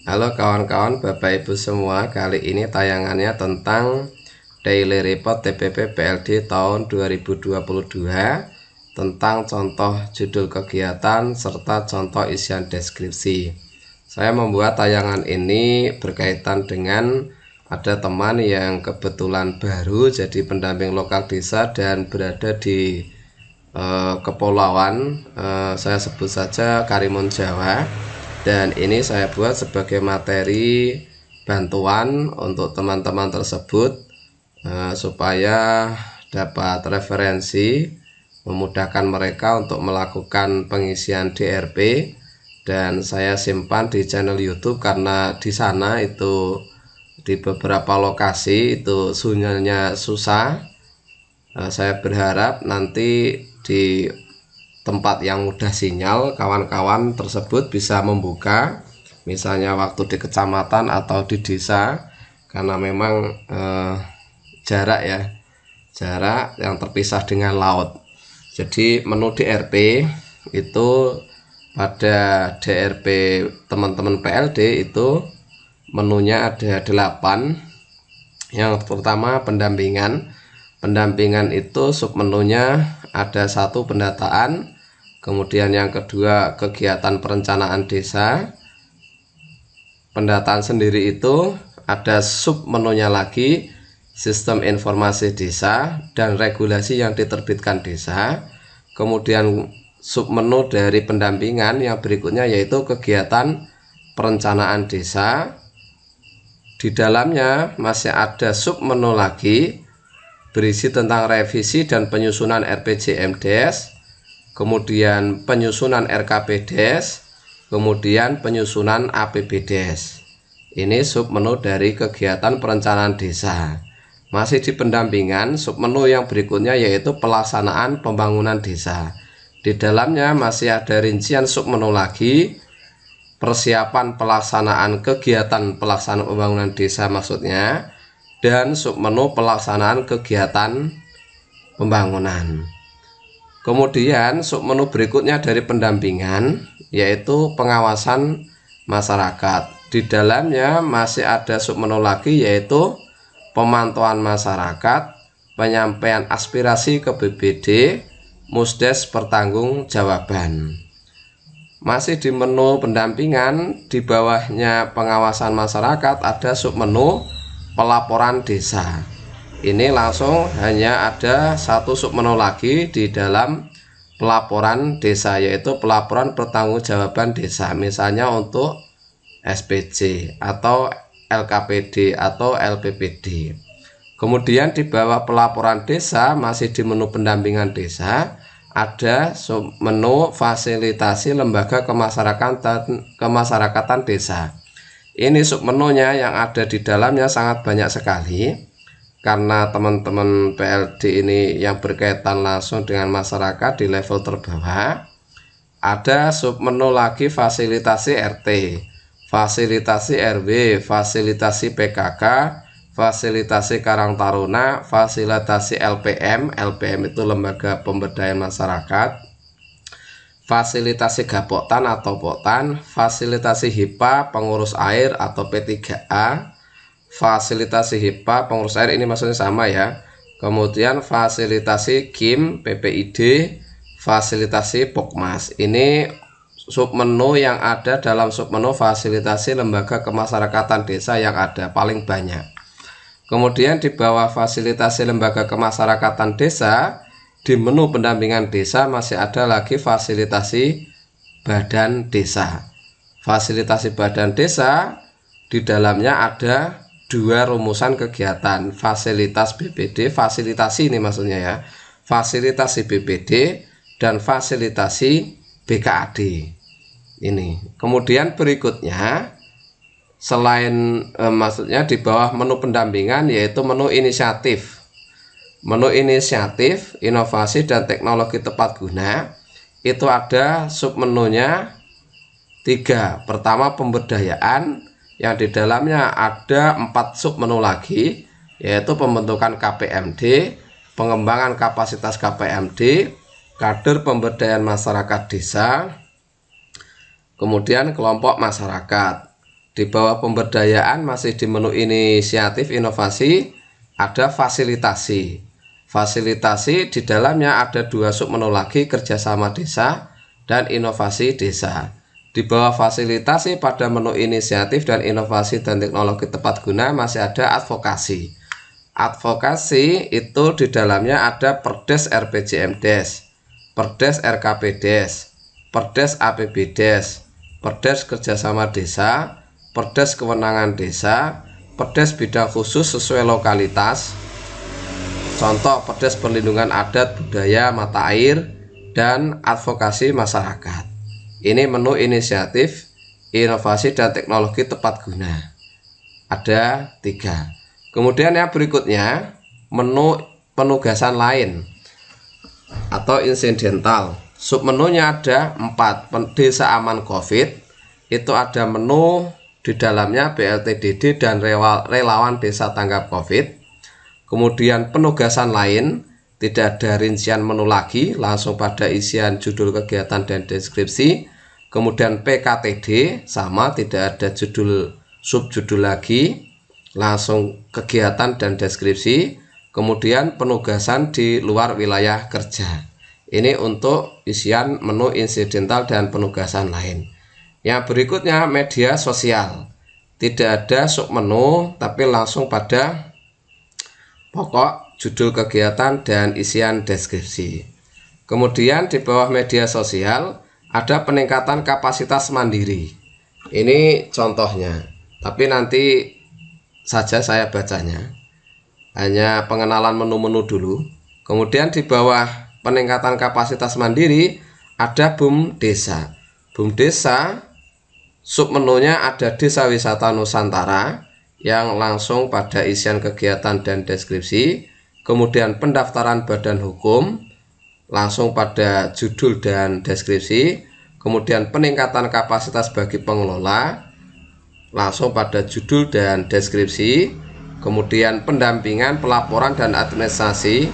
Halo kawan-kawan, Bapak Ibu semua, kali ini tayangannya tentang Daily Report TPP PLD tahun 2022 tentang contoh judul kegiatan serta contoh isian deskripsi. Saya membuat tayangan ini berkaitan dengan ada teman yang kebetulan baru jadi pendamping lokal desa dan berada di kepulauan, saya sebut saja Karimun Jawa. Dan ini saya buat sebagai materi bantuan untuk teman-teman tersebut supaya dapat referensi, memudahkan mereka untuk melakukan pengisian DRP. Dan saya simpan di channel YouTube karena di sana itu di beberapa lokasi itu sinyalnya susah. Saya berharap nanti di tempat yang mudah sinyal kawan-kawan tersebut bisa membuka, misalnya waktu di kecamatan atau di desa, karena memang jarak yang terpisah dengan laut. Jadi menu DRP itu pada DRP teman-teman PLD itu menunya ada 8. Yang pertama pendampingan itu submenunya ada 1 pendataan, kemudian yang kedua kegiatan perencanaan desa. Pendataan sendiri itu ada submenunya lagi sistem informasi desa dan regulasi yang diterbitkan desa. Kemudian submenu dari pendampingan yang berikutnya yaitu kegiatan perencanaan desa. Di dalamnya masih ada submenu lagi berisi tentang revisi dan penyusunan RPJMDes, kemudian penyusunan RKPDes, kemudian penyusunan APBDes. Ini submenu dari kegiatan perencanaan desa. Masih di pendampingan, submenu yang berikutnya yaitu pelaksanaan pembangunan desa. Di dalamnya masih ada rincian submenu lagi, persiapan pelaksanaan kegiatan pelaksanaan pembangunan desa maksudnya, dan submenu pelaksanaan kegiatan pembangunan. Kemudian submenu berikutnya dari pendampingan yaitu pengawasan masyarakat. Di dalamnya masih ada submenu lagi yaitu pemantauan masyarakat, penyampaian aspirasi ke BPD, Musdes pertanggungjawaban. Masih di menu pendampingan, di bawahnya pengawasan masyarakat ada submenu pelaporan desa. Ini langsung hanya ada 1 submenu lagi di dalam pelaporan desa, yaitu pelaporan pertanggungjawaban desa, misalnya untuk SPJ atau LKPD atau LPPD. Kemudian di bawah pelaporan desa masih di menu pendampingan desa ada submenu fasilitasi lembaga kemasyarakatan desa. Ini submenunya yang ada di dalamnya sangat banyak sekali, karena teman-teman PLD ini yang berkaitan langsung dengan masyarakat di level terbawah. Ada submenu lagi fasilitasi RT, fasilitasi RW, fasilitasi PKK, fasilitasi Karang Taruna, fasilitasi LPM itu lembaga pemberdayaan masyarakat, fasilitasi Gapoktan atau Poktan, fasilitasi HIPA pengurus air atau P3A, fasilitasi HIPA pengurus air ini maksudnya sama ya. Kemudian fasilitasi KIM PPID, fasilitasi Pokmas. Ini submenu yang ada dalam submenu fasilitasi lembaga kemasyarakatan desa yang ada paling banyak. Kemudian di bawah fasilitasi lembaga kemasyarakatan desa, di menu pendampingan desa masih ada lagi fasilitasi badan desa. Fasilitasi badan desa di dalamnya ada 2 rumusan kegiatan, fasilitas BPD, fasilitasi ini maksudnya ya, fasilitasi BPD dan fasilitasi BKAD ini. Kemudian berikutnya selain maksudnya di bawah menu pendampingan yaitu menu inisiatif. Menu inisiatif, inovasi dan teknologi tepat guna itu ada submenunya 3. Pertama pemberdayaan, yang di dalamnya ada 4 submenu lagi yaitu pembentukan KPMD, pengembangan kapasitas KPMD, kader pemberdayaan masyarakat desa, kemudian kelompok masyarakat. Di bawah pemberdayaan masih di menu inisiatif inovasi ada fasilitasi. Fasilitasi di dalamnya ada 2 submenu lagi, kerjasama desa dan inovasi desa. Di bawah fasilitasi pada menu inisiatif dan inovasi dan teknologi tepat guna masih ada advokasi. Advokasi itu di dalamnya ada Perdes RPJMdes, Perdes RKPdes, Perdes APBdes, Perdes kerjasama desa, Perdes kewenangan desa, Perdes bidang khusus sesuai lokalitas. Contoh Perdes perlindungan adat, budaya, mata air, dan advokasi masyarakat. Ini menu inisiatif, inovasi, dan teknologi tepat guna. Ada 3. Kemudian yang berikutnya, menu penugasan lain atau insidental. Submenunya ada 4. Desa aman COVID, itu ada menu di dalamnya BLTDD dan relawan desa tanggap COVID. Kemudian penugasan lain, tidak ada rincian menu lagi, langsung pada isian judul kegiatan dan deskripsi. Kemudian PKTD sama, tidak ada judul subjudul lagi, langsung kegiatan dan deskripsi. Kemudian penugasan di luar wilayah kerja. Ini untuk isian menu insidental dan penugasan lain. Yang berikutnya media sosial, tidak ada submenu tapi langsung pada pokok, judul kegiatan, dan isian deskripsi. Kemudian di bawah media sosial ada peningkatan kapasitas mandiri. Ini contohnya, tapi nanti saja saya bacanya. Hanya pengenalan menu-menu dulu. Kemudian di bawah peningkatan kapasitas mandiri ada BUM Desa. BUM Desa submenunya ada Desa Wisata Nusantara yang langsung pada isian kegiatan dan deskripsi. Kemudian pendaftaran badan hukum langsung pada judul dan deskripsi. Kemudian peningkatan kapasitas bagi pengelola langsung pada judul dan deskripsi. Kemudian pendampingan, pelaporan, dan administrasi,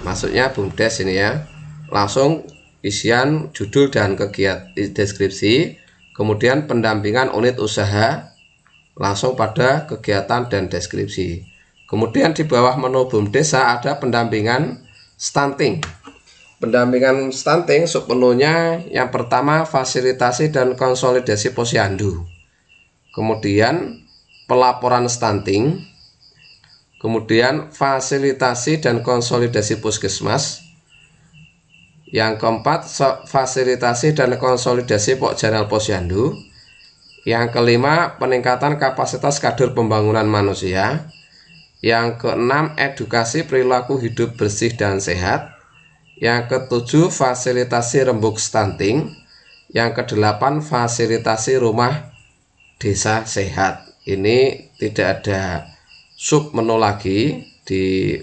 maksudnya BUMDes ini ya, langsung isian judul dan kegiatan deskripsi. Kemudian pendampingan unit usaha langsung pada kegiatan dan deskripsi. Kemudian di bawah menu BUM Desa ada pendampingan stunting. Pendampingan stunting submenunya yang pertama fasilitasi dan konsolidasi posyandu. Kemudian pelaporan stunting. Kemudian fasilitasi dan konsolidasi puskesmas. Yang keempat fasilitasi dan konsolidasi pokjanal posyandu. Yang kelima, peningkatan kapasitas kader pembangunan manusia. Yang keenam, edukasi perilaku hidup bersih dan sehat. Yang ketujuh, fasilitasi rembuk stunting. Yang kedelapan, fasilitasi rumah desa sehat. Ini tidak ada sub menu lagi. Di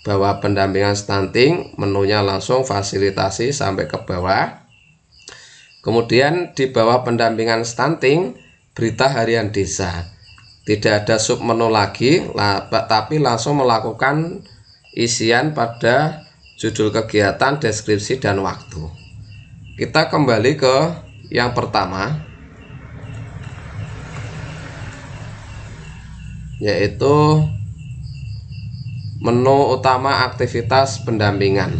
bawah pendampingan stunting, menunya langsung fasilitasi sampai ke bawah. Kemudian di bawah pendampingan stunting, berita harian desa. Tidak ada submenu lagi, tapi langsung melakukan isian pada judul kegiatan, deskripsi, dan waktu. Kita kembali ke yang pertama, yaitu menu utama aktivitas pendampingan.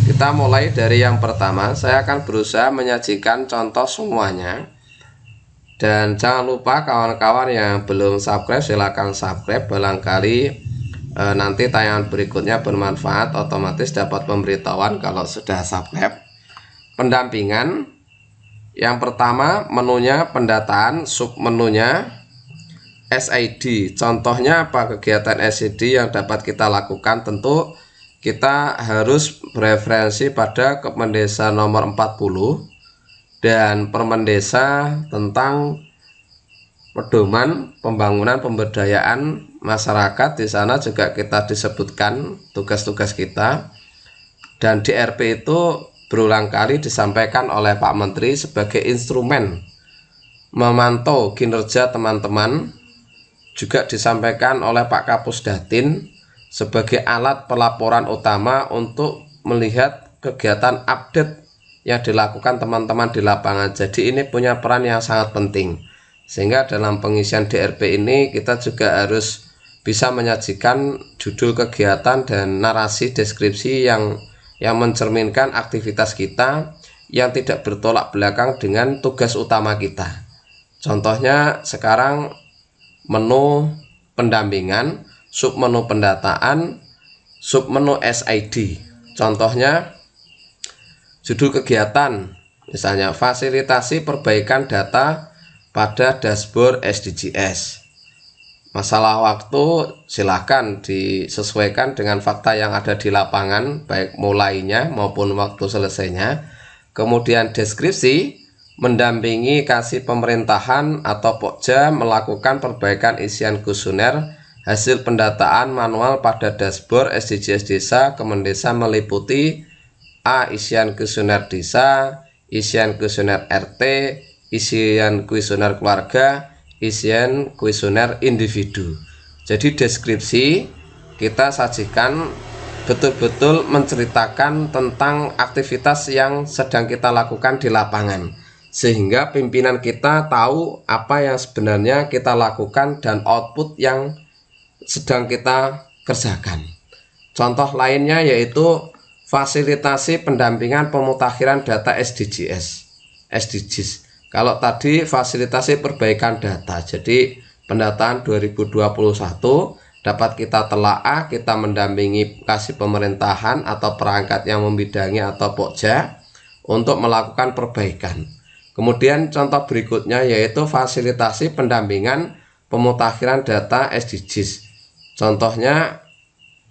Kita mulai dari yang pertama. Saya akan berusaha menyajikan contoh semuanya. Dan jangan lupa kawan-kawan yang belum subscribe, silahkan subscribe. Barangkali nanti tayangan berikutnya bermanfaat, otomatis dapat pemberitahuan kalau sudah subscribe. Pendampingan. Yang pertama menunya pendataan, submenunya SID. Contohnya apa kegiatan SID yang dapat kita lakukan? Tentu kita harus bereferensi pada Kepmendesa nomor 40 dan Permendesa tentang pedoman pembangunan pemberdayaan masyarakat. Di sana juga kita disebutkan tugas-tugas kita, dan di RP itu berulang kali disampaikan oleh Pak Menteri sebagai instrumen memantau kinerja teman-teman. Juga disampaikan oleh Pak Kapusdatin sebagai alat pelaporan utama untuk melihat kegiatan update yang dilakukan teman-teman di lapangan. Jadi ini punya peran yang sangat penting, sehingga dalam pengisian DRP ini kita juga harus bisa menyajikan judul kegiatan dan narasi deskripsi yang mencerminkan aktivitas kita yang tidak bertolak belakang dengan tugas utama kita. Contohnya sekarang menu pendampingan, submenu pendataan, submenu SID. Contohnya judul kegiatan, misalnya fasilitasi perbaikan data pada dashboard SDGs. Masalah waktu silahkan disesuaikan dengan fakta yang ada di lapangan, baik mulainya maupun waktu selesainya. Kemudian deskripsi, mendampingi kasih pemerintahan atau Pokja melakukan perbaikan isian kuesioner hasil pendataan manual pada dashboard SDGs desa. Kemendesa meliputi A. Isian kuesioner desa, isian kuesioner RT, isian kuesioner keluarga, isian kuesioner individu. Jadi deskripsi kita sajikan betul-betul menceritakan tentang aktivitas yang sedang kita lakukan di lapangan, sehingga pimpinan kita tahu apa yang sebenarnya kita lakukan dan output yang sedang kita kerjakan. Contoh lainnya yaitu fasilitasi pendampingan pemutakhiran data SDGs. Kalau tadi fasilitasi perbaikan data, jadi pendataan 2021 dapat kita telaah, kita mendampingi kasih pemerintahan atau perangkat yang membidangi atau Pokja untuk melakukan perbaikan. Kemudian contoh berikutnya yaitu fasilitasi pendampingan pemutakhiran data SDGs. Contohnya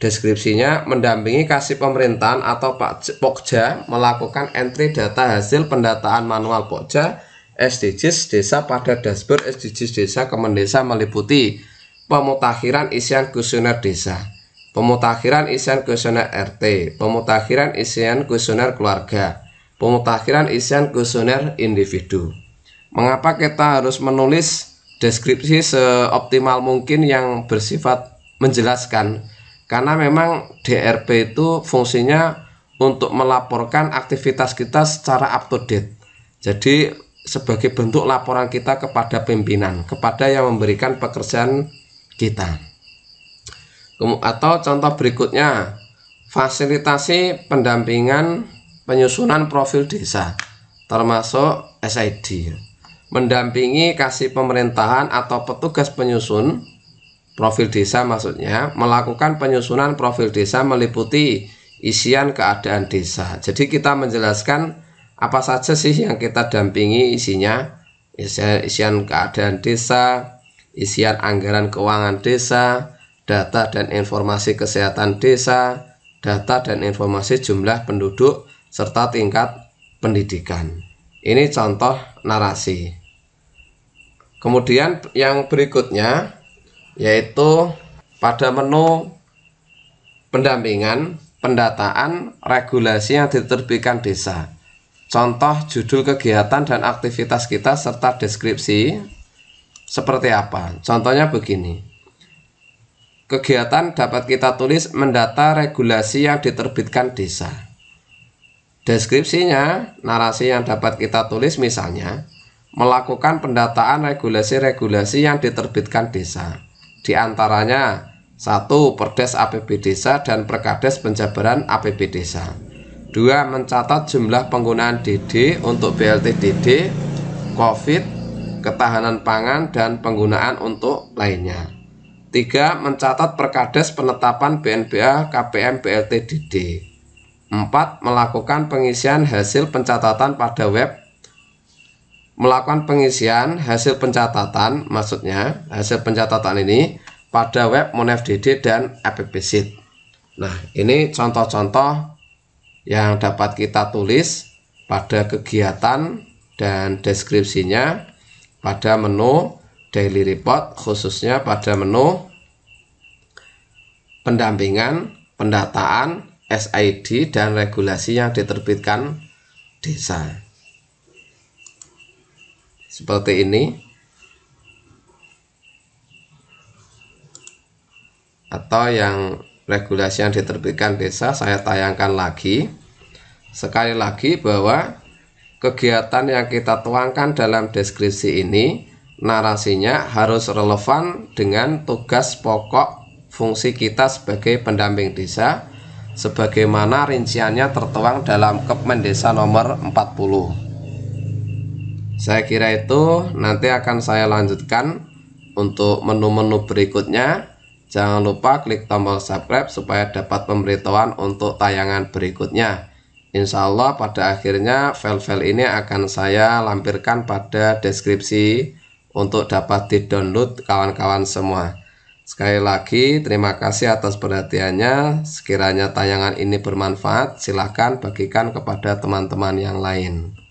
deskripsinya mendampingi kasih pemerintahan atau Pokja melakukan entry data hasil pendataan manual Pokja SDGs desa pada dashboard SDGs desa. Kemendesa meliputi pemutakhiran isian kuesioner desa, pemutakhiran isian kuesioner RT, pemutakhiran isian kuesioner keluarga, pemutakhiran isian kuesioner individu. Mengapa kita harus menulis deskripsi seoptimal mungkin yang bersifat menjelaskan? Karena memang DRP itu fungsinya untuk melaporkan aktivitas kita secara up to date. Jadi sebagai bentuk laporan kita kepada pimpinan, kepada yang memberikan pekerjaan kita. Atau contoh berikutnya, fasilitasi pendampingan penyusunan profil desa, termasuk SID. Mendampingi kasih pemerintahan atau petugas penyusun profil desa, maksudnya melakukan penyusunan profil desa meliputi isian keadaan desa. Jadi kita menjelaskan apa saja sih yang kita dampingi isinya, isian keadaan desa, isian anggaran keuangan desa, data dan informasi kesehatan desa, data dan informasi jumlah penduduk, serta tingkat pendidikan. Ini contoh narasi. Kemudian yang berikutnya yaitu pada menu pendampingan, pendataan, regulasi yang diterbitkan desa. Contoh judul kegiatan dan aktivitas kita serta deskripsi seperti apa. Contohnya begini. Kegiatan dapat kita tulis mendata regulasi yang diterbitkan desa. Deskripsinya, narasi yang dapat kita tulis misalnya melakukan pendataan regulasi-regulasi yang diterbitkan desa. Di antaranya 1. Perdes APB desa dan Perkades penjabaran APB desa. 2. Mencatat jumlah penggunaan DD untuk BLT DD, COVID, ketahanan pangan, dan penggunaan untuk lainnya. 3. Mencatat Perkades penetapan BNBA KPM BLT DD. 4. Melakukan pengisian hasil pencatatan pada web. Melakukan pengisian hasil pencatatan, maksudnya hasil pencatatan ini pada web MonFDD dan AppSheet. Nah, ini contoh-contoh yang dapat kita tulis pada kegiatan dan deskripsinya pada menu daily report, khususnya pada menu pendampingan, pendataan, SID, dan regulasi yang diterbitkan desa. Seperti ini. Atau yang regulasi yang diterbitkan desa saya tayangkan lagi. Sekali lagi bahwa kegiatan yang kita tuangkan dalam deskripsi ini narasinya harus relevan dengan tugas pokok fungsi kita sebagai pendamping desa sebagaimana rinciannya tertuang dalam Kepmen Desa nomor 40. Saya kira itu nanti akan saya lanjutkan untuk menu-menu berikutnya. Jangan lupa klik tombol subscribe supaya dapat pemberitahuan untuk tayangan berikutnya. Insya Allah pada akhirnya file-file ini akan saya lampirkan pada deskripsi untuk dapat di-download kawan-kawan semua. Sekali lagi terima kasih atas perhatiannya. Sekiranya tayangan ini bermanfaat, silahkan bagikan kepada teman-teman yang lain.